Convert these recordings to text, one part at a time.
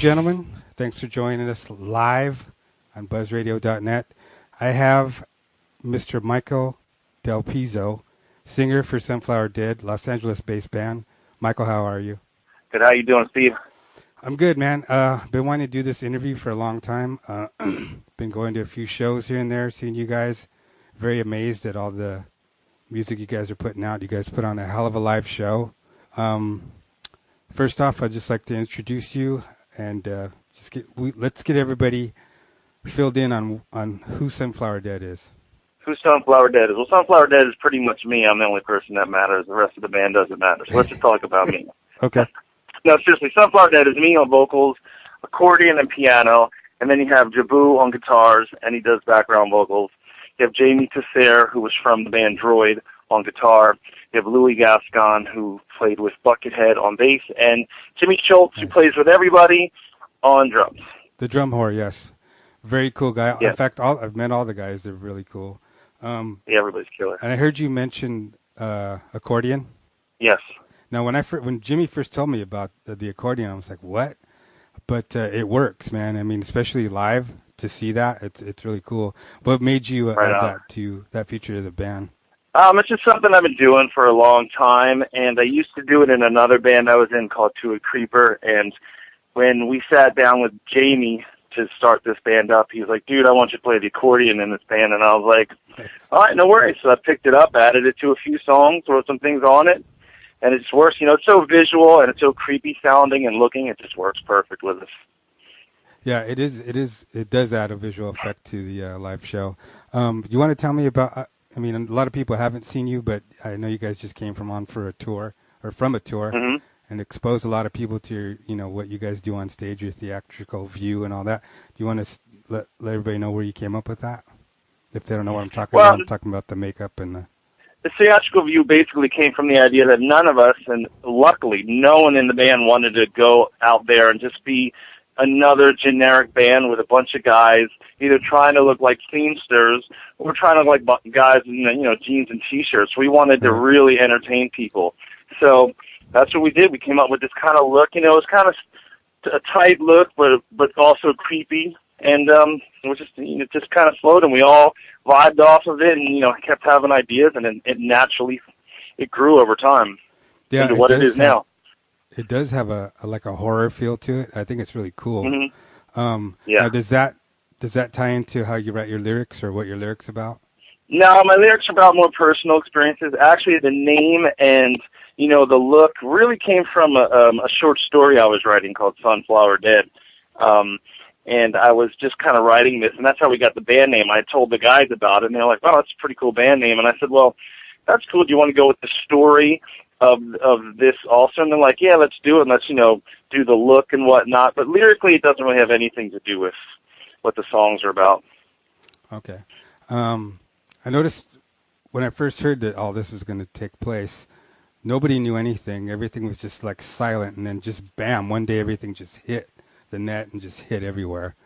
gentlemen. Thanks for joining us live on BuzzRadio.net. I have Mr. Michael Del Pizzo, singer for Sunflower Dead, Los Angeles-based band. Michael, how are you? Good. How you doing, Steve? I'm good, man. Been wanting to do this interview for a long time. Been going to a few shows here and there, seeing you guys. Very amazed at all the music you guys are putting out. You guys put on a hell of a live show. First off, I'd just like to introduce you and let's get everybody filled in on who Sunflower Dead is. Who Sunflower Dead is? Well, Sunflower Dead is pretty much me. I'm the only person that matters. The rest of the band doesn't matter. So let's just talk about me. Okay. No, seriously, Sunflower Dead is me on vocals, accordion, and piano. And then you have Jabu on guitars, and he does background vocals. You have Jamie Tesser, who was from the band Droid, on guitar. You have Louis Gascon, who played with Buckethead on bass, and Jimmy Schultz, who plays with everybody on drums. The drum whore, yes. Very cool guy. Yes. In fact, I've met all the guys. They're really cool. Yeah, everybody's killer. And I heard you mention accordion. Yes. Now, when Jimmy first told me about the accordion, I was like, what? But it works, man. I mean, especially live, to see that, it's really cool. What made you add that feature to the band? It's just something I've been doing for a long time, and I used to do it in another band I was in called To a Creeper, and when we sat down with Jamie to start this band up, he was like, dude, I want you to play the accordion in this band, and I was like, all right, no worries. So I picked it up, added it to a few songs, wrote some things on it, and it just works. You know, it's so visual, and it's so creepy sounding and looking, it just works perfect with us. Yeah, it is. It does add a visual effect to the live show. You want to tell me about... I mean, a lot of people haven't seen you, but I know you guys just came from a tour, Mm-hmm. and exposed a lot of people to your, what you guys do on stage, your theatrical view and all that. Do you want to let everybody know where you came up with that? If they don't know what I'm talking about, I'm talking about the makeup and the theatrical view basically came from the idea that none of us, and luckily no one in the band, wanted to go out there and just be another generic band with a bunch of guys either trying to look like scenesters or trying to look like guys in jeans and T-shirts. We wanted to really entertain people. So that's what we did. We came up with this kind of look. It was kind of a tight look, but also creepy. And it just kind of flowed, and we all vibed off of it and, kept having ideas, and it naturally grew over time into what it is now. It does have a horror feel to it. I think it's really cool. Mm-hmm. Now, does that tie into how you write your lyrics or what your lyrics about? No, my lyrics are about more personal experiences. Actually, the name and the look really came from a short story I was writing called Sunflower Dead. And I was just kind of writing this, and that's how we got the band name. I told the guys about it, and they're like, "Oh, that's a pretty cool band name." And I said, "Well, that's cool. Do you want to go with the story of this also?" And they're like, "Yeah, let's do it. And let's do the look and whatnot." But lyrically, it doesn't really have anything to do with what the songs are about. Okay. I noticed when I first heard that all this was going to take place, nobody knew anything. Everything was just like silent, and then just bam, one day everything just hit the net and just hit everywhere.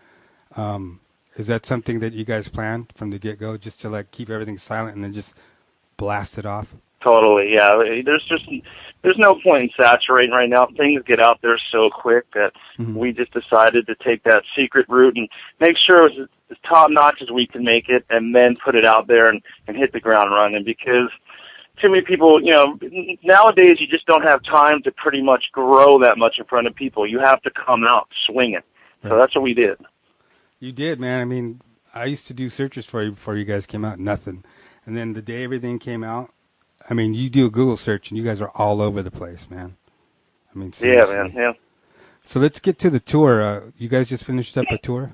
Is that something that you guys planned from the get-go, just to keep everything silent and then just blast it off? Totally, yeah. There's no point in saturating right now. Things get out there so quick that we just decided to take that secret route and make sure it was as top-notch as we can make it, and then put it out there and hit the ground running. Because too many people, nowadays you just don't have time to pretty much grow that much in front of people. You have to come out swinging. Right. So that's what we did. You did, man. I mean, I used to do searches for you before you guys came out, nothing. And then the day everything came out, I mean, you do a Google search and you guys are all over the place, man. I mean, seriously. Yeah, man, yeah. So let's get to the tour. You guys just finished up a tour?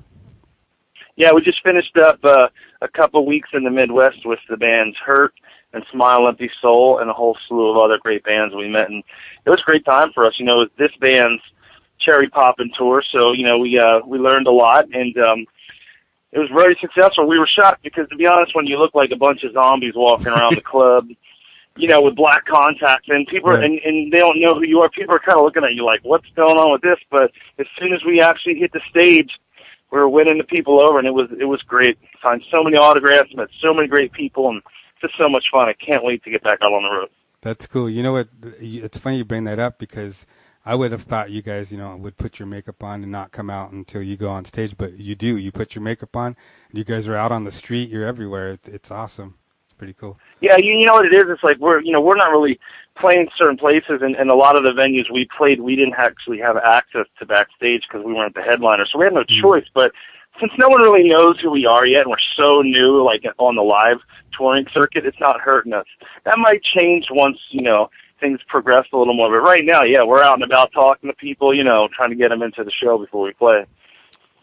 Yeah, we just finished up a couple weeks in the Midwest with the bands Hurt and Smile Empty Soul and a whole slew of other great bands we met. And it was a great time for us. It was this band's cherry poppin' tour, so, we learned a lot, and it was very successful. We were shocked because, to be honest, when you look like a bunch of zombies walking around the club, with black contacts, and people are, and they don't know who you are, people are kind of looking at you like, what's going on with this? But as soon as we actually hit the stage, we were winning the people over, and it was great. Signed so many autographs, met so many great people, and just so much fun. I can't wait to get back out on the road. That's cool. You know what? It's funny you bring that up because I would have thought you guys, would put your makeup on and not come out until you go on stage, but you do. You put your makeup on, and you guys are out on the street. You're everywhere. It's awesome. It's pretty cool. Yeah, you know what it is? It's like we're not really playing certain places, and a lot of the venues we played, we didn't actually have access to backstage because we weren't the headliner, so we had no choice. But since no one really knows who we are yet, and we're so new, like on the live touring circuit, it's not hurting us. That might change once things progress a little more. But right now, yeah, we're out and about talking to people, trying to get them into the show before we play.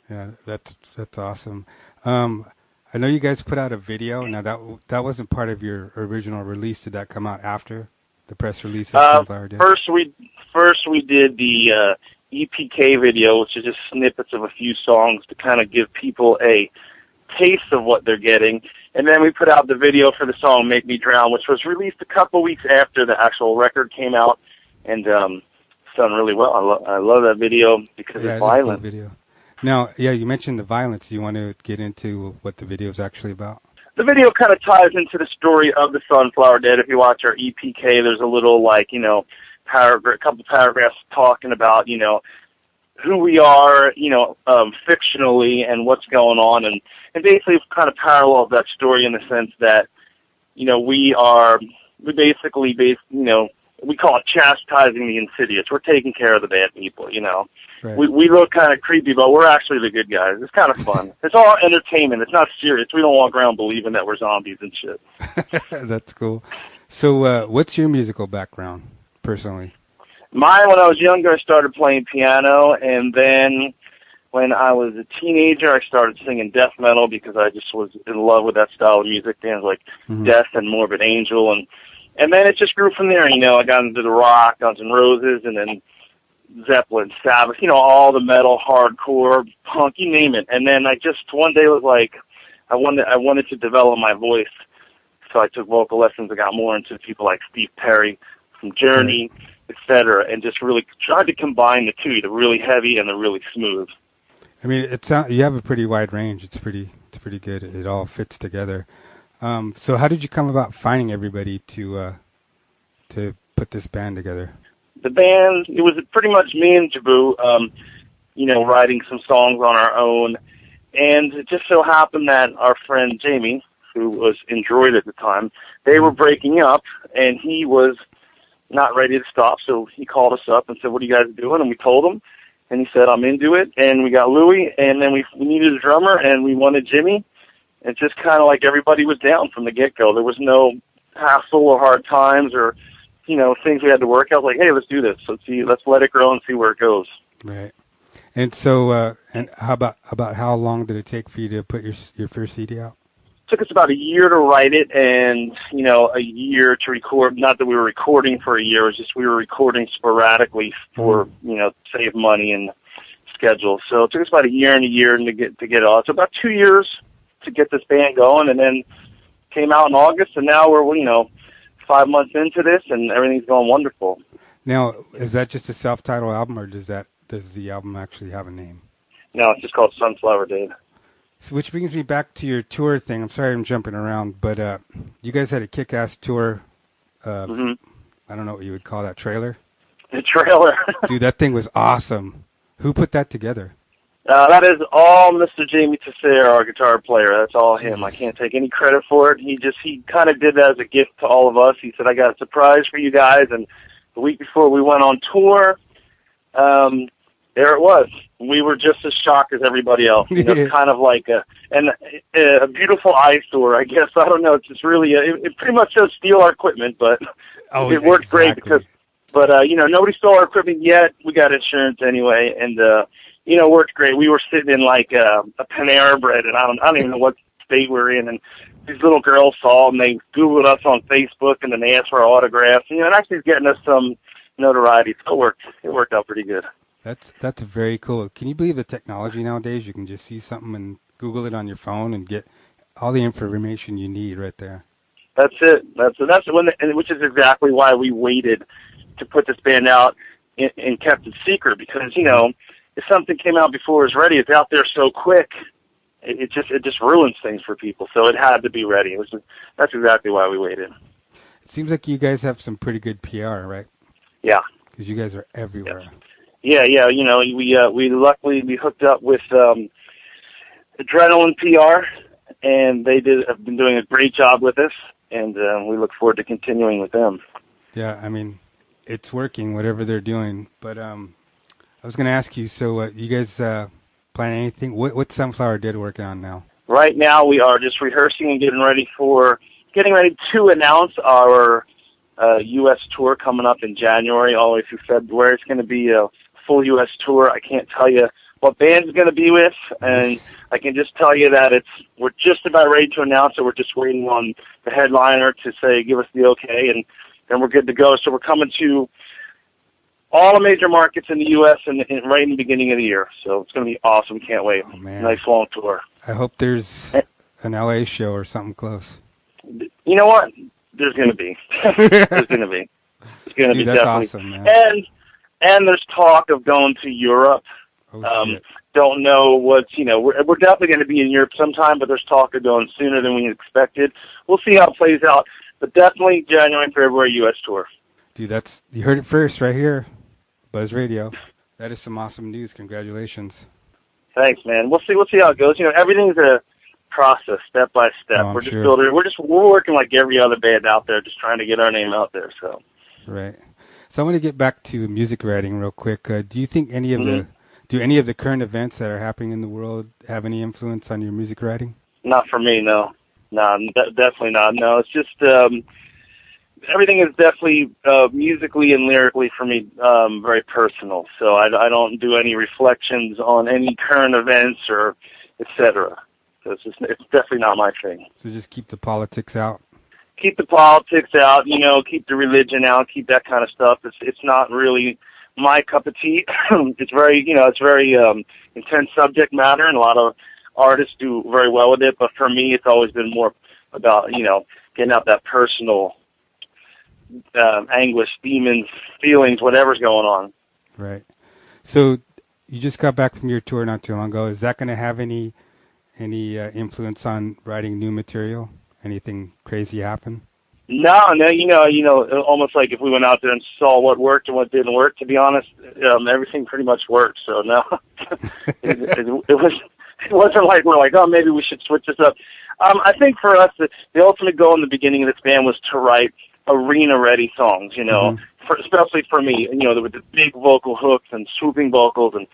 Yeah, that's awesome. I know you guys put out a video. Now that wasn't part of your original release. Did that come out after the press release of Sunflower Day? First we did the EPK video, which is just snippets of a few songs to kind of give people a taste of what they're getting. And then we put out the video for the song Make Me Drown, which was released a couple weeks after the actual record came out, and it's done really well. I love that video because it's violent. Cool video. Now, yeah, you mentioned the violence. Do you want to get into what the video is actually about? The video kind of ties into the story of the Sunflower Dead. If you watch our EPK, there's a little, a couple paragraphs talking about, who we are, fictionally and what's going on, and basically kind of parallels that story in the sense that, we call it chastising the insidious. We're taking care of the bad people, Right. We look kind of creepy, but we're actually the good guys. It's kind of fun. It's all entertainment. It's not serious. We don't walk around believing that we're zombies and shit. That's cool. So what's your musical background, personally? Mine, when I was younger, I started playing piano, and then when I was a teenager, I started singing death metal because I just was in love with that style of music, bands like Death and Morbid Angel, and then it just grew from there. I got into the rock, Guns N' Roses, and then Zeppelin, Sabbath, all the metal, hardcore, punk, you name it. And then I just one day was like, I wanted to develop my voice, so I took vocal lessons. I got more into people like Steve Perry from Journey, etc., and just really tried to combine the two, the really heavy and the really smooth. I mean, you have a pretty wide range. It's pretty good. It all fits together. So how did you come about finding everybody to put this band together? The band, it was pretty much me and Jabu, writing some songs on our own. And it just so happened that our friend Jamie, who was in Droid at the time, they were breaking up, and he was not ready to stop. So he called us up and said, "What are you guys doing?" And we told him, and he said, "I'm into it." And we got Louie, and then we needed a drummer, and we wanted Jimmy. It's just kind of like everybody was down from the get-go. There was no hassle or hard times or things we had to work out. Like, hey, let's do this. Let's let it grow and see where it goes. Right. And so, and how about how long did it take for you to put your first CD out? It took us about a year to write it, and a year to record. Not that we were recording for a year; it was just we were recording sporadically for save money and schedule. So it took us about a year and a year to get it all. So about 2 years to get this band going, and then came out in August, and now we're 5 months into this, and everything's going wonderful. Now, is that just a self-titled album, or does the album actually have a name? No, it's just called Sunflower Day. So, which brings me back to your tour thing. I'm sorry I'm jumping around, but you guys had a kick-ass tour. I don't know what you would call that, trailer? The trailer. Dude, that thing was awesome. Who put that together? That is all Mr. Jamie Tessere, our guitar player. That's all him. I can't take any credit for it. He kind of did that as a gift to all of us. He said, "I got a surprise for you guys." And the week before we went on tour, there it was. We were just as shocked as everybody else. Kind of like a beautiful eyesore, I guess. I don't know. It's just really, it pretty much does steal our equipment, but it worked great because, nobody stole our equipment yet. We got insurance anyway, and worked great. We were sitting in like a Panera Bread, and I don't even know what state we're in, and these little girls saw, and they Googled us on Facebook, and then they asked for our autographs, and actually getting us some notoriety. So it worked out pretty good. That's very cool. Can you believe the technology nowadays? You can just see something and Google it on your phone and get all the information you need right there. That's it. That's which is exactly why we waited to put this band out and kept it secret, because if something came out before it was ready, it's out there so quick. It just ruins things for people. So it had to be ready. That's exactly why we waited. It seems like you guys have some pretty good PR, right? Yeah. because you guys are everywhere. Yeah. You know, we luckily we hooked up with Adrenaline PR, and they have been doing a great job with us, and we look forward to continuing with them. Yeah, I mean, it's working, whatever they're doing. But I was going to ask you, so you guys planning anything? What's Sunflower Dead working on now? Right now, we are just rehearsing and getting ready to announce our U.S. tour coming up in January all the way through February. It's going to be a full U.S. tour. I can't tell you what band's going to be with, and I can just tell you that we're just about ready to announce it. We're just waiting on the headliner to say, give us the okay, and then we're good to go. So we're coming to all the major markets in the U.S. and right in the beginning of the year. So it's going to be awesome. Can't wait. Oh, man. Nice long tour. I hope there's an L.A. show or something close. You know what? There's going to be. There's going to be. It's going to be that's definitely. Awesome, man. And there's talk of going to Europe. Oh, shit. Don't know what's, we're definitely going to be in Europe sometime, but there's talk of going sooner than we expected. We'll see how it plays out. But definitely January and February U.S. tour. Dude, you heard it first right here. Buzz Radio. That is some awesome news. Congratulations. Thanks, man. We'll see how it goes. Everything's a process, step by step. Oh, we're just sure. building. We're working like every other band out there, just trying to get our name out there. So. Right. So I want to get back to music writing real quick. Do you think any of the current events that are happening in the world have any influence on your music writing? Not for me, no. No, definitely not. No, it's just everything is definitely musically and lyrically for me very personal. So I don't do any reflections on any current events or etc. So it's definitely not my thing. So just keep the politics out. Keep the politics out, keep the religion out, keep that kind of stuff. It's not really my cup of tea. It's very intense subject matter, and a lot of artists do very well with it. But for me, it's always been more about getting out that personal anguish, demons, feelings, whatever's going on. Right. So you just got back from your tour not too long ago. Is that going to have any influence on writing new material? Anything crazy happen? No, almost like if we went out there and saw what worked and what didn't work. To be honest, everything pretty much worked. So no, it wasn't like we're like, oh, maybe we should switch this up. I think for us, the ultimate goal in the beginning of this band was to write arena-ready songs. Especially for me, with the big vocal hooks and swooping vocals and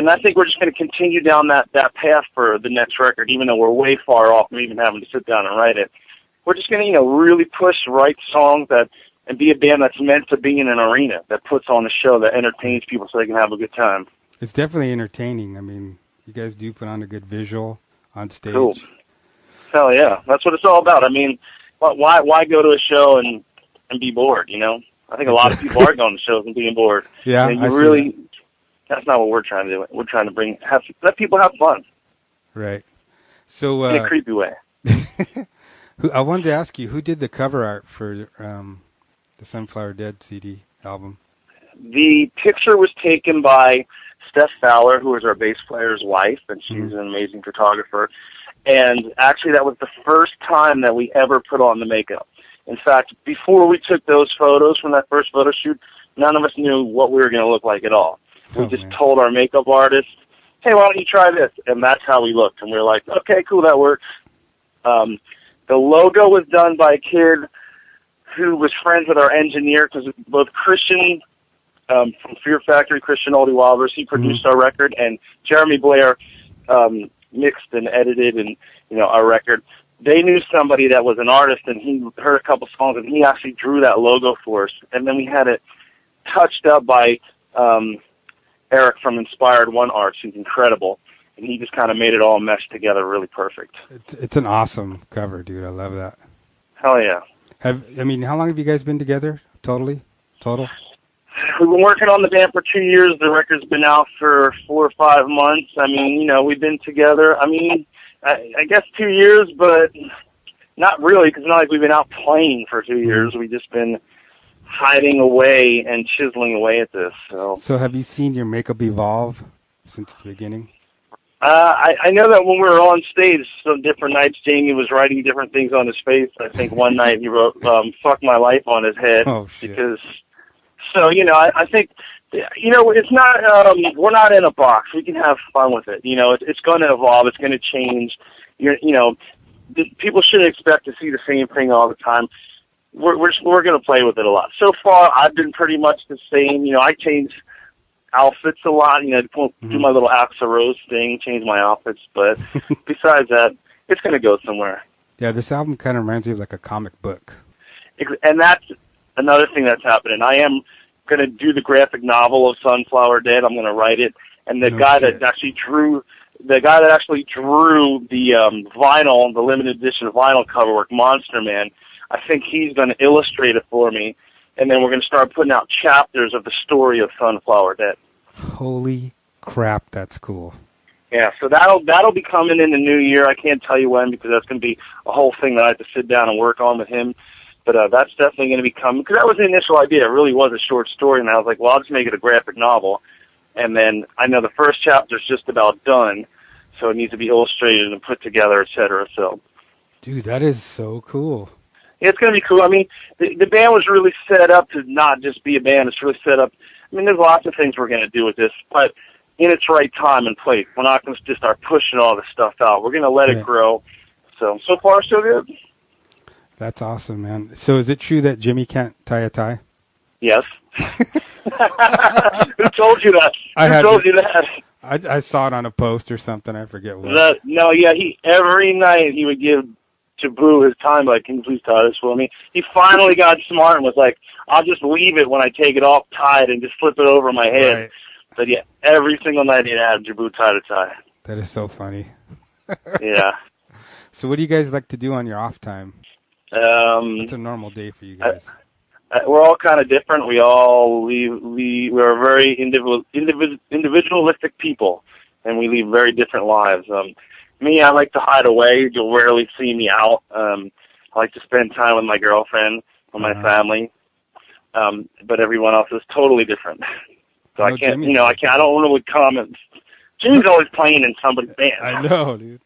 I think we're just going to continue down that path for the next record, even though we're way far off from even having to sit down and write it. We're just going to, really write songs and be a band that's meant to be in an arena, that puts on a show, that entertains people so they can have a good time. It's definitely entertaining. I mean, you guys do put on a good visual on stage. Cool. Hell yeah. That's what it's all about. I mean, why go to a show and be bored, I think a lot of people are going to shows and being bored. Yeah, that's not what we're trying to do. We're trying to let people have fun. Right. So in a creepy way. I wanted to ask you, who did the cover art for the Sunflower Dead CD album? The picture was taken by Steph Fowler, who is our bass player's wife, and she's an amazing photographer. And actually, that was the first time that we ever put on the makeup. In fact, before we took those photos from that first photo shoot, none of us knew what we were going to look like at all. We just told our makeup artist, hey, why don't you try this? And that's how we looked. And we were like, okay, cool, that works. The logo was done by a kid who was friends with our engineer, because both Christian from Fear Factory, Christian Oldie Wilders, he produced our record, and Jeremy Blair mixed and edited our record. They knew somebody that was an artist, and he heard a couple songs, and he actually drew that logo for us. And then we had it touched up by Eric from Inspired One Arts, who's incredible, and he just kind of made it all mesh together really perfect. It's an awesome cover, dude. I love that. Hell yeah. How long have you guys been together? Total? We've been working on the band for 2 years. The record's been out for 4 or 5 months. I mean, we've been together. I mean, I guess 2 years, but not really, because it's not like we've been out playing for 2 years. We've just been hiding away and chiseling away at this. So have you seen your makeup evolve since the beginning? I know that when we were on stage some different nights, Jamie was writing different things on his face. I think one night he wrote, fuck my life on his head. Oh, shit. Because So, I think, it's not, we're not in a box. We can have fun with it. It's going to evolve. It's going to change. People shouldn't expect to see the same thing all the time. We're going to play with it a lot. So far, I've been pretty much the same. I change outfits a lot. Do my little Axl Rose thing, change my outfits. But besides that, it's going to go somewhere. Yeah, this album kind of reminds me of like a comic book. And that's another thing that's happening. I am going to do the graphic novel of Sunflower Dead. I'm going to write it. And the guy that actually drew the vinyl, the limited edition vinyl cover work, Monster Man, I think he's going to illustrate it for me. And then we're going to start putting out chapters of the story of Sunflower Dead. Holy crap, that's cool. Yeah, so that'll be coming in the new year. I can't tell you when because that's going to be a whole thing that I have to sit down and work on with him. But that's definitely going to be coming because that was the initial idea. It really was a short story, and I was like, well, I'll just make it a graphic novel. And then I know the first chapter is just about done, so it needs to be illustrated and put together, et cetera. So, dude, that is so cool. It's going to be cool. I mean, the band was really set up to not just be a band. It's really set up. I mean, there's lots of things we're going to do with this, but in its right time and place. We're not going to just start pushing all this stuff out. We're going to let it grow. So far, so good. That's awesome, man. So is it true that Jimmy can't tie a tie? Yes. Who told you that? Who told you that? I saw it on a post or something. I forget what. Every night he would give Jabu his time, like, can you please tie this for me? He finally got smart and was like, I'll just leave it when I take it off tied and just flip it over my head. Right. But yeah, every single night he'd have Jabu tie to tie. That is so funny. Yeah. So what do you guys like to do on your off time? It's a normal day for you guys. We're all kind of different. We're very individualistic people, and we lead very different lives. Me, I like to hide away. You'll rarely see me out. I like to spend time with my girlfriend, with my family. But everyone else is totally different. So I can't, I don't really comment. Jimmy's always playing in somebody's band. I know, dude.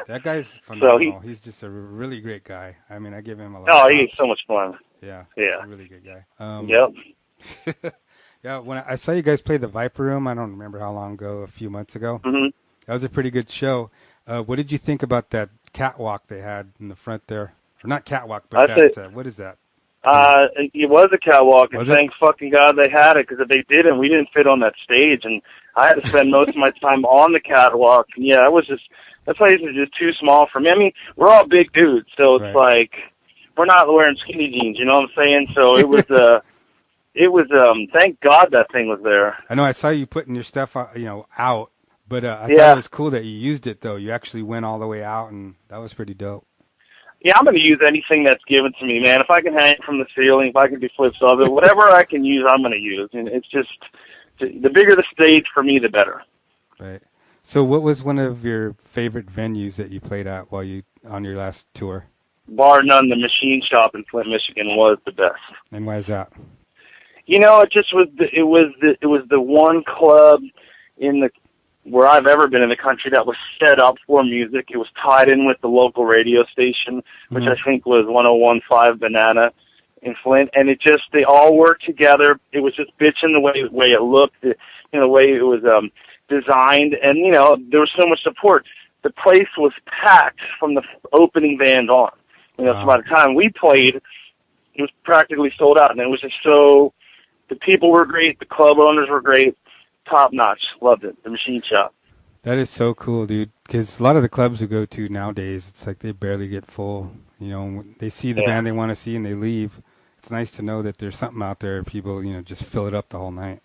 That guy's phenomenal. He's just a really great guy. I mean, I give him a lot. Oh, he's so much fun. Yeah. He's a really good guy. Yep. Yeah, when I saw you guys play the Viper Room, I don't remember how long ago, a few months ago. Mm-hmm. That was a pretty good show. What did you think about that catwalk they had in the front there? Or not catwalk, but what is that? It was a catwalk, and thank fucking God they had it, because if they didn't, we didn't fit on that stage, and I had to spend most of my time on the catwalk. Yeah, that place is just too small for me. I mean, we're all big dudes, so it's like, we're not wearing skinny jeans, you know what I'm saying? So it was, thank God that thing was there. I know, I saw you putting your stuff, out, but I thought it was cool that you used it, though. You actually went all the way out, and that was pretty dope. Yeah, I'm going to use anything that's given to me, man. If I can hang from the ceiling, if I can do flips of it, whatever I can use, I'm going to use. And it's just, the bigger the stage for me, the better. Right. So what was one of your favorite venues that you played at on your last tour? Bar none, the Machine Shop in Flint, Michigan was the best. And why is that? It just was it was the one club where I've ever been in the country that was set up for music. It was tied in with the local radio station, which I think was 101.5 Banana in Flint, and they all worked together. It was just bitchin' the way it looked, the way it was designed, and there was so much support. The place was packed from the opening band on. So by the time we played, it was practically sold out, and it was just the people were great, the club owners were great. Top notch. Loved it. The Machine Shop. That is so cool, dude. Because a lot of the clubs we go to nowadays, it's like they barely get full. They see the band they want to see and they leave. It's nice to know that there's something out there. People, just fill it up the whole night.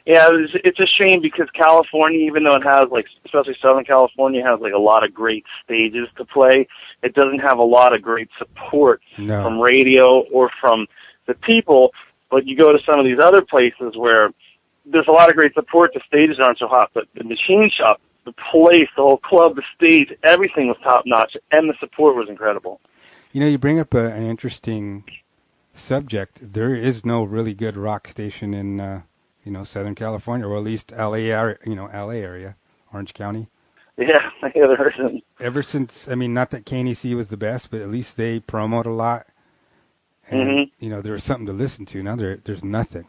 Yeah, it's a shame because California, even though it has especially Southern California, has a lot of great stages to play. It doesn't have a lot of great support from radio or from the people. But you go to some of these other places where there's a lot of great support. The stages aren't so hot, but the Machine Shop, the place, the whole club, the stage, everything was top notch, and the support was incredible. You bring up an interesting subject. There is no really good rock station in Southern California, or at least LA area, Orange County. Yeah, there isn't. Ever since, not that KNEC was the best, but at least they promote a lot. and Mhm. there was something to listen to. Now there's nothing.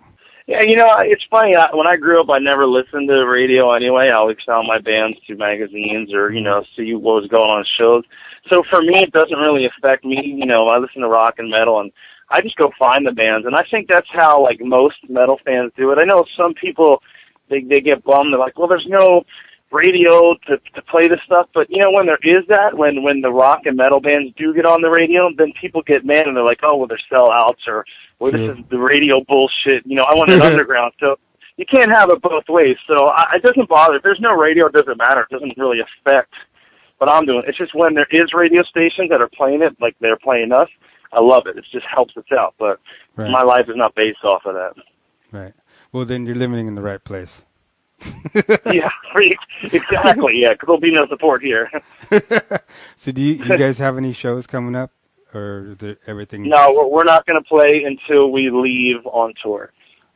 Yeah, it's funny. When I grew up, I never listened to the radio anyway. I always found my bands through magazines or, Mhm. see what was going on in shows. So for me, it doesn't really affect me. I listen to rock and metal, and I just go find the bands. And I think that's how, like, most metal fans do it. I know some people, they get bummed. They're like, well, there's no radio to play this stuff. But, when there is that, when the rock and metal bands do get on the radio, then people get mad, and they're like, oh, well, they're sellouts, or well, this True. is the radio bullshit. I want it underground. So you can't have it both ways. So it doesn't bother. If there's no radio, it doesn't matter. It doesn't really affect what I'm doing. It's just when there is radio stations that are playing it, like they're playing us, I love it. It just helps us out. But Right. my life is not based off of that. Right. Well, then you're living in the right place. Yeah, exactly. Yeah, because there'll be no support here. So do you guys have any shows coming up, or is it everything? No, we're not going to play until we leave on tour.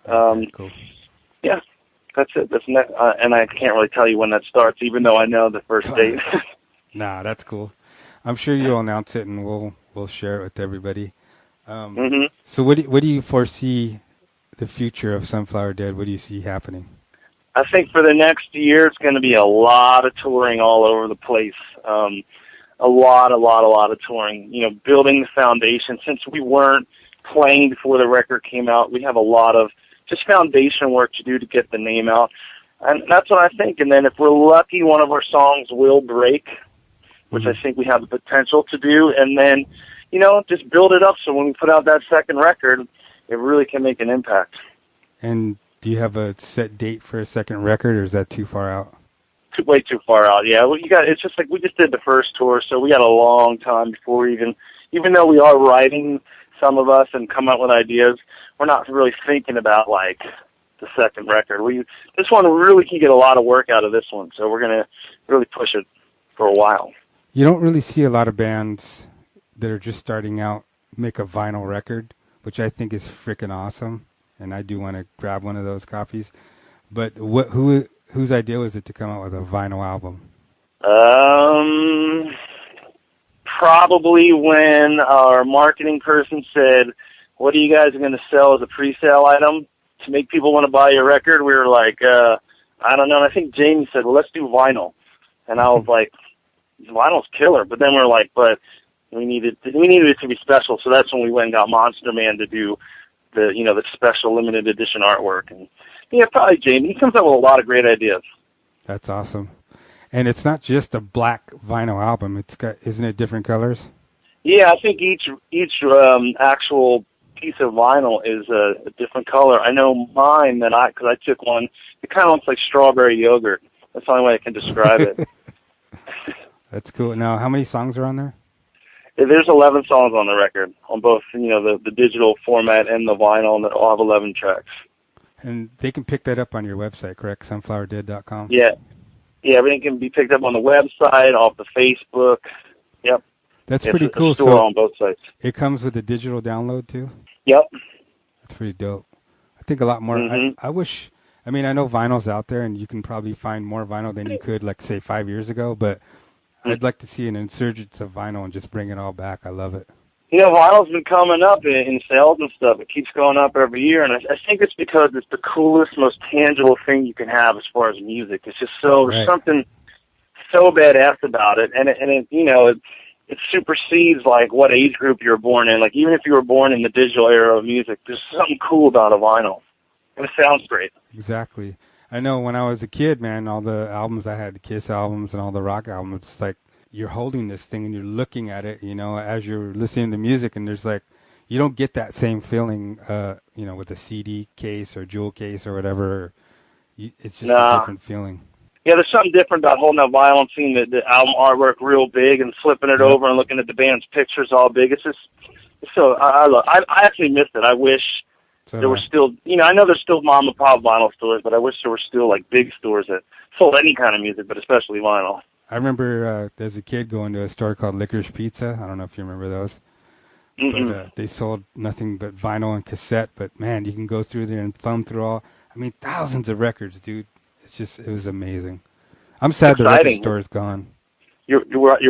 Okay, cool. Yeah, that's it. That's and I can't really tell you when that starts, even though I know the first date. Nah, that's cool. I'm sure you'll announce it, and we'll share it with everybody. Mhm. So what do you foresee the future of Sunflower Dead? What do you see happening? I think for the next year, it's going to be a lot of touring all over the place. A lot of touring. Building the foundation. Since we weren't playing before the record came out, we have a lot of just foundation work to do to get the name out. And that's what I think. And then if we're lucky, one of our songs will break, which I think we have the potential to do. And then, just build it up so when we put out that second record, it really can make an impact. And do you have a set date for a second record, or is that too far out? Way too far out. Yeah, well, it's just like we just did the first tour, so we got a long time before even though we are writing, some of us, and come up with ideas, we're not really thinking about like the second record. This one really can get a lot of work out of this one, so we're gonna really push it for a while. You don't really see a lot of bands that are just starting out make a vinyl record, which I think is freaking awesome, and I do want to grab one of those copies. But whose idea was it to come out with a vinyl album? Probably when our marketing person said, what are you guys going to sell as a pre-sale item to make people want to buy your record? We were like, I don't know. And I think Jamie said, well, let's do vinyl. And I was like, vinyl's killer. But then we're like, but we needed it to be special. So that's when we went and got Monster Man to do the special limited edition artwork. And yeah, probably Jamie. He comes up with a lot of great ideas. That's awesome. And it's not just a black vinyl album. Isn't it different colors? Yeah, I think each actual piece of vinyl is a different color. I know mine because I took one. It kind of looks like strawberry yogurt. That's the only way I can describe it. That's cool. Now, how many songs are on there? There's 11 songs on the record, on both the digital format and the vinyl, and all have 11 tracks. And they can pick that up on your website, correct? Sunflowerdead.com? Yeah, everything can be picked up on the website, off the Facebook. Yep. That's pretty cool. It's a store on both sites. It comes with a digital download, too? Yep. That's pretty dope. I think a lot more. I wish, I know vinyl's out there, and you can probably find more vinyl than you could, like, say, 5 years ago, but I'd like to see an insurgence of vinyl and just bring it all back. I love it. Vinyl's been coming up in sales and stuff. It keeps going up every year, and I think it's because it's the coolest, most tangible thing you can have as far as music. It's just there's something so badass about it, and it supersedes like what age group you're born in. Like even if you were born in the digital era of music, there's something cool about a vinyl, and it sounds great. Exactly. I know when I was a kid, man, all the albums I had, the Kiss albums and all the rock albums, it's like you're holding this thing and you're looking at it, as you're listening to music, and there's like, you don't get that same feeling, with a CD case or jewel case or whatever. It's just a different feeling. Yeah, there's something different about holding a vinyl and seeing the album artwork real big and flipping it over and looking at the band's pictures all big. It's just, so I actually missed it. I wish there were still, I know there's still mom and pop vinyl stores, but I wish there were still like big stores that sold any kind of music, but especially vinyl. I remember as a kid going to a store called Licorice Pizza. I don't know if you remember those. Mm-hmm. But they sold nothing but vinyl and cassette. But, man, you can go through there and thumb through thousands of records, dude. It was amazing. I'm sad the record store is gone. You're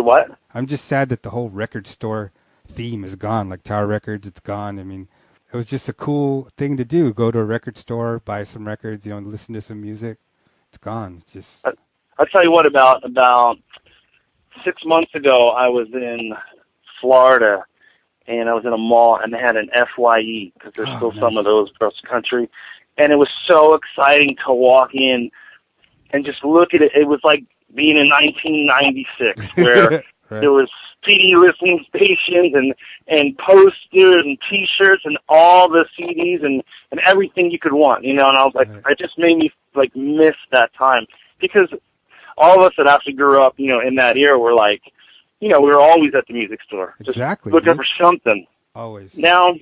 what? I'm just sad that the whole record store theme is gone. Like Tower Records, it's gone. I mean, it was just a cool thing to do. Go to a record store, buy some records, listen to some music. It's gone. It's just. I'll tell you what. About 6 months ago, I was in Florida, and I was in a mall, and they had an FYE because there's still nice. some of those across the country, and it was so exciting to walk in and just look at it. It was like being in 1996, where right. there was CD listening stations and posters and T-shirts and all the CDs and everything you could want, And I was like, Right. it just made me like miss that time because all of us that actually grew up, in that era were like, we were always at the music store, just Exactly, looking dude. for something. Always. Now,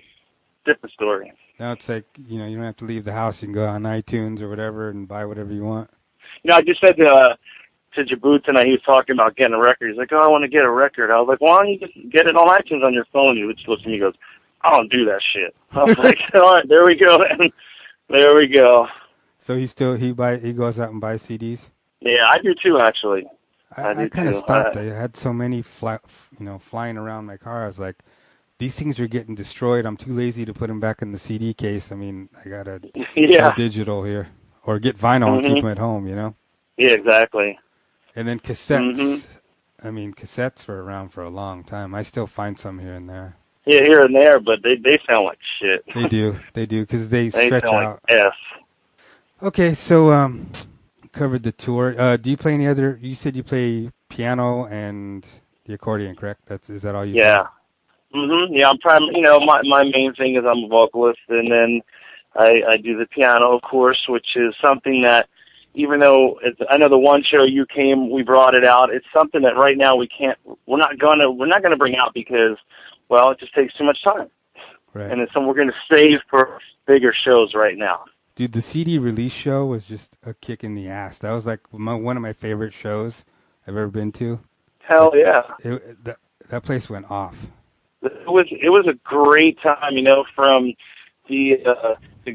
different story. Now it's like, you don't have to leave the house. You can go on iTunes or whatever and buy whatever you want. I just said to Jabut tonight, he was talking about getting a record. He's like, I want to get a record. I was like, why don't you just get it on iTunes on your phone? He just looks at me and goes, I don't do that shit. I was like, all right, there we go. There we go. So he goes out and buys CDs? Yeah, I do too, actually. I kind of stopped. I had so many flying around my car. I was like, these things are getting destroyed. I'm too lazy to put them back in the CD case. I mean, I got to go digital here. Or get vinyl and keep them at home, Yeah, exactly. And then cassettes. I mean, cassettes were around for a long time. I still find some here and there. Yeah, here and there, but they sound like shit. They do, because they stretch sound out. Like S. Okay, so covered the tour. Do you play any other? You said you play piano and the accordion, correct? Is that all you? Yeah. Mm-hmm. Yeah, my main thing is I'm a vocalist, and then I do the piano, of course, which is something that, even though I know the one show you came, we brought it out. It's something that right now we're not gonna bring out because, well, it just takes too much time. Right. And it's something we're gonna save for bigger shows right now. Dude, the CD release show was just a kick in the ass. That was like one of my favorite shows I've ever been to. Hell yeah. That place went off. It was a great time, from the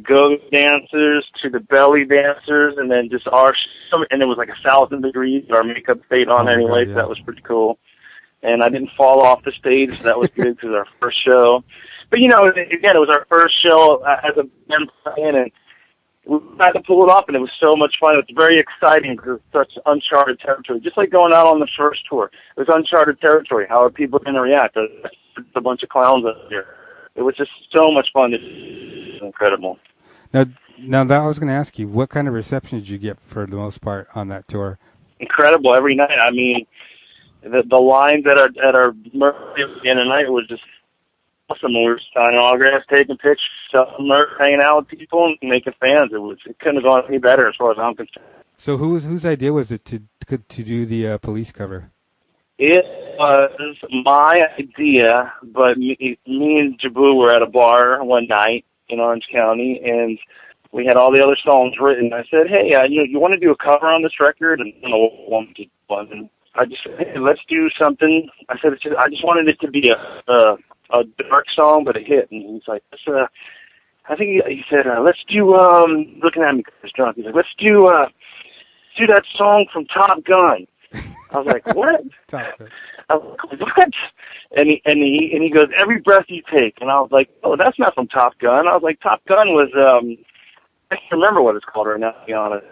go dancers to the belly dancers, and then just and it was like 1,000 degrees. Our makeup stayed on anyway, God, yeah. So that was pretty cool. And I didn't fall off the stage, so that was good because our first show. But again, it was our first show as a band playing, and we had to pull it off, and it was so much fun. It was very exciting because it's such uncharted territory. Just like going out on the first tour, it was uncharted territory. How are people going to react? It's a bunch of clowns out here. It was just so much fun. It's incredible. Now that I was going to ask you, what kind of reception did you get for the most part on that tour? Incredible every night. I mean, the lines at our Murphy at the end of the night was just awesome. We were signing autographs, taking pictures, selling merch, hanging out with people, and making fans. It couldn't have gone any better as far as I'm concerned. So whose idea was it to do the Police cover? It was my idea, but me and Jabu were at a bar one night in Orange County, and we had all the other songs written. I said, hey, you want to do a cover on this record? And I don't know what to do. And I just said, hey, let's do something. I said, I just wanted it to be a dark song, but a hit. And he's like, I think he said, let's do, looking at me because he's drunk, he's like, let's do that song from Top Gun. I was like, what? Top Gun. I was like, what? And he goes, Every Breath You Take. And I was like, oh, that's not from Top Gun. I was like, Top Gun was, I can't remember what it's called right now, to be honest.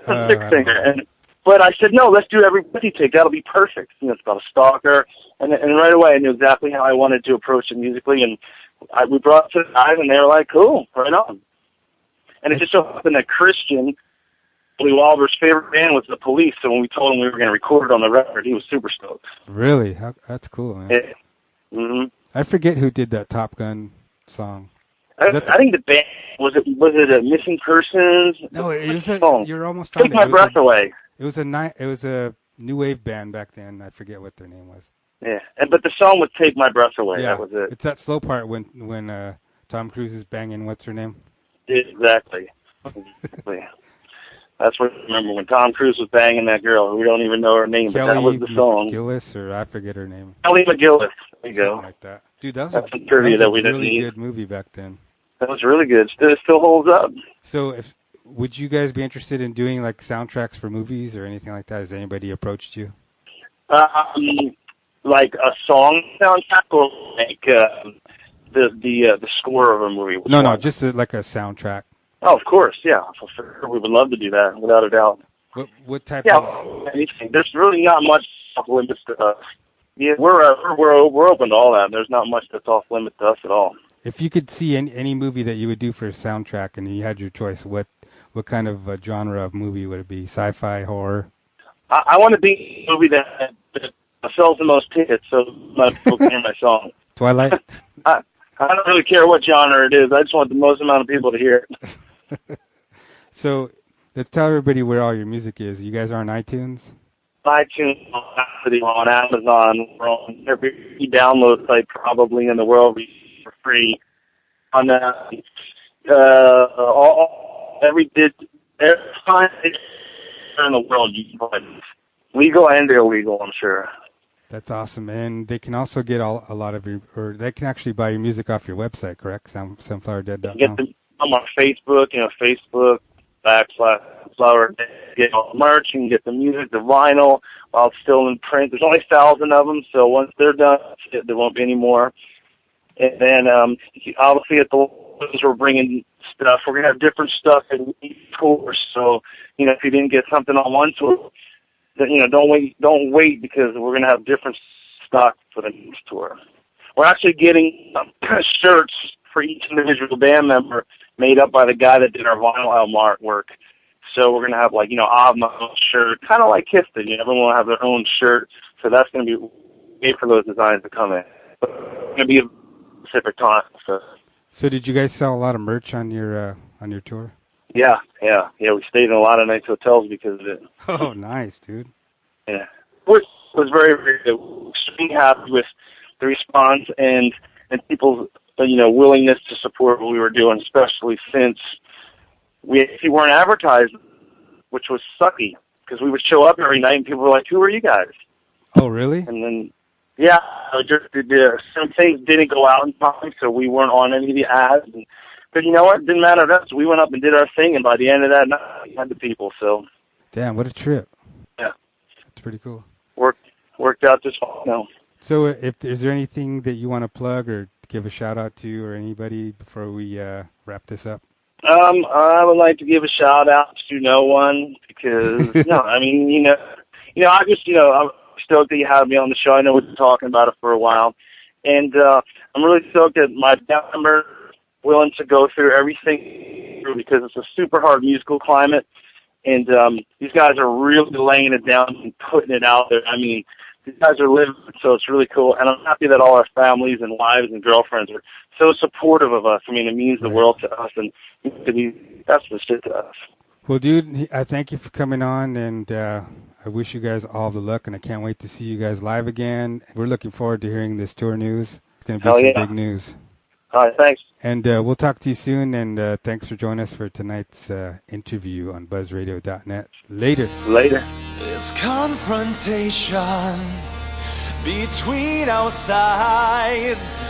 A sick singer. But I said, no, let's do Every Breath You Take. That'll be perfect. It's about a stalker. And right away I knew exactly how I wanted to approach it musically. And we brought it to the guys, and they were like, cool, right on. And it just so happened that Christian, Lee Walber's favorite band was the Police, so when we told him we were going to record it on the record, he was super stoked. Really? That's cool, man. Yeah. Mm-hmm. I forget who did that Top Gun song. I think the band, was it a Missing Persons? No, it was you're almost Take My Breath Away. It was a new wave band back then. I forget what their name was. Yeah, but the song was Take My Breath Away. Yeah, that was it. It's that slow part when Tom Cruise is banging, what's her name? Exactly. That's what I remember, when Tom Cruise was banging that girl. We don't even know her name, but that was the song. McGillis, or I forget her name. Kelly McGillis. There you go. Something like that. Dude, that's some trivia that we didn't really need. Good movie back then. That was really good. It still holds up. So, would you guys be interested in doing like soundtracks for movies or anything like that? Has anybody approached you? like a song soundtrack or like the score of a movie? Which No, no, one? just like a soundtrack. Oh, of course, yeah. For sure. We would love to do that, without a doubt. What type Yeah, of? anything. There's really not much off limits to us. Yeah, we're open to all that. There's not much that's off limits to us at all. If you could see any movie that you would do for a soundtrack, and you had your choice, what kind of genre of movie would it be? Sci-fi, horror? I want to be a movie that sells the most tickets, so my people can hear my song. Twilight. I don't really care what genre it is. I just want the most amount of people to hear it. So let's tell everybody where all your music is. You guys are on iTunes? iTunes, on Amazon, we're on every download site probably in the world for free. On every time in the world, you can find it. Legal and illegal, I'm sure. That's awesome. And they can also get a lot of your, or they can actually buy your music off your website, correct? Sunflowerdead.com. Get them on my Facebook, Facebook.com/Sunflower. Get all the merch, you can get the music, the vinyl, while it's still in print. There's only 1,000 of them, so once they're done, there won't be any more. And then, obviously, at the ones we're bringing stuff, we're going to have different stuff in each tour. So, if you didn't get something on one tour, then, don't wait because we're going to have different stock for the next tour. We're actually getting shirts for each individual band member made up by the guy that did our vinyl album artwork. So we're going to have, Avma's shirt, kind of like Kiss did. Everyone will have their own shirt. So that's going to be made for those designs to come in. But it's going to be a specific time. So did you guys sell a lot of merch on your tour? Yeah. We stayed in a lot of nice hotels because of it. Oh, nice, dude. Yeah. Which was very, very good. Extremely happy with the response and people's, willingness to support what we were doing, especially since we actually weren't advertised, which was sucky because we would show up every night and people were like, "Who are you guys?" Oh, really? And then, some things didn't go out in time, so we weren't on any of the ads. But you know what? It didn't matter to us. We went up and did our thing, and by the end of that night, we had the people. So, damn, what a trip! Yeah, that's pretty cool. Worked out just fine. No. So, is there anything that you want to plug or give a shout out to or anybody before we wrap this up? I would like to give a shout out to no one because I'm stoked that you had me on the show. I know we've been talking about it for a while, and I'm really stoked that my band members are willing to go through everything because it's a super hard musical climate, and these guys are really laying it down and putting it out there. I mean, these guys are living, so it's really cool, and I'm happy that all our families and wives and girlfriends are so supportive of us. I mean, it means the world to us, and that's the shit to us. Well, dude, I thank you for coming on, and I wish you guys all the luck, and I can't wait to see you guys live again. We're looking forward to hearing this tour news. It's going to be some big news. All right, thanks. And we'll talk to you soon, and thanks for joining us for tonight's interview on BuzzRadio.net. Later. This confrontation between our sides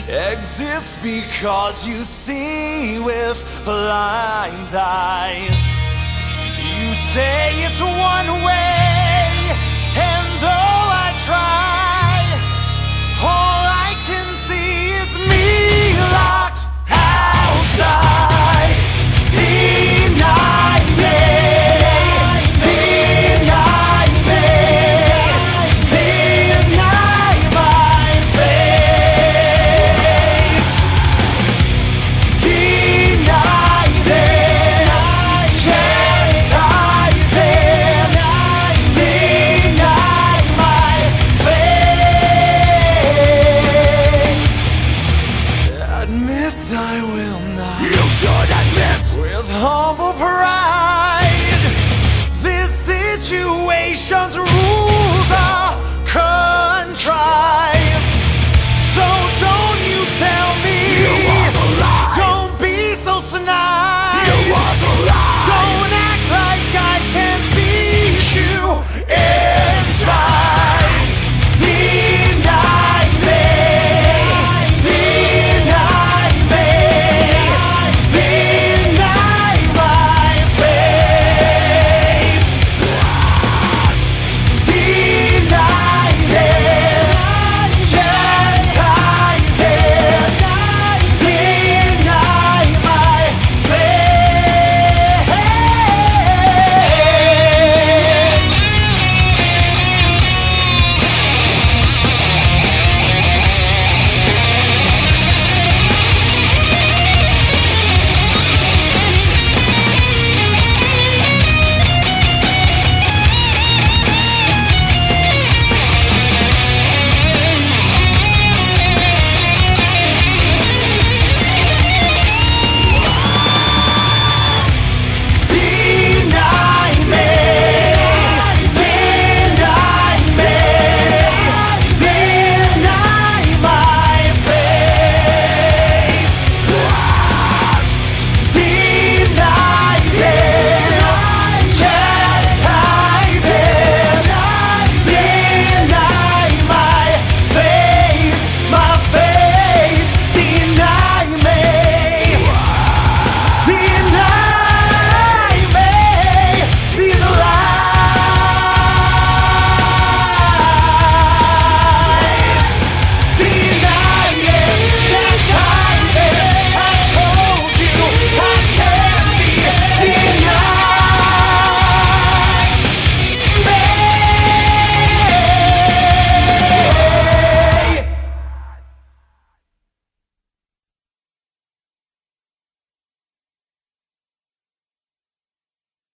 exists because you see with blind eyes. You say it's one way,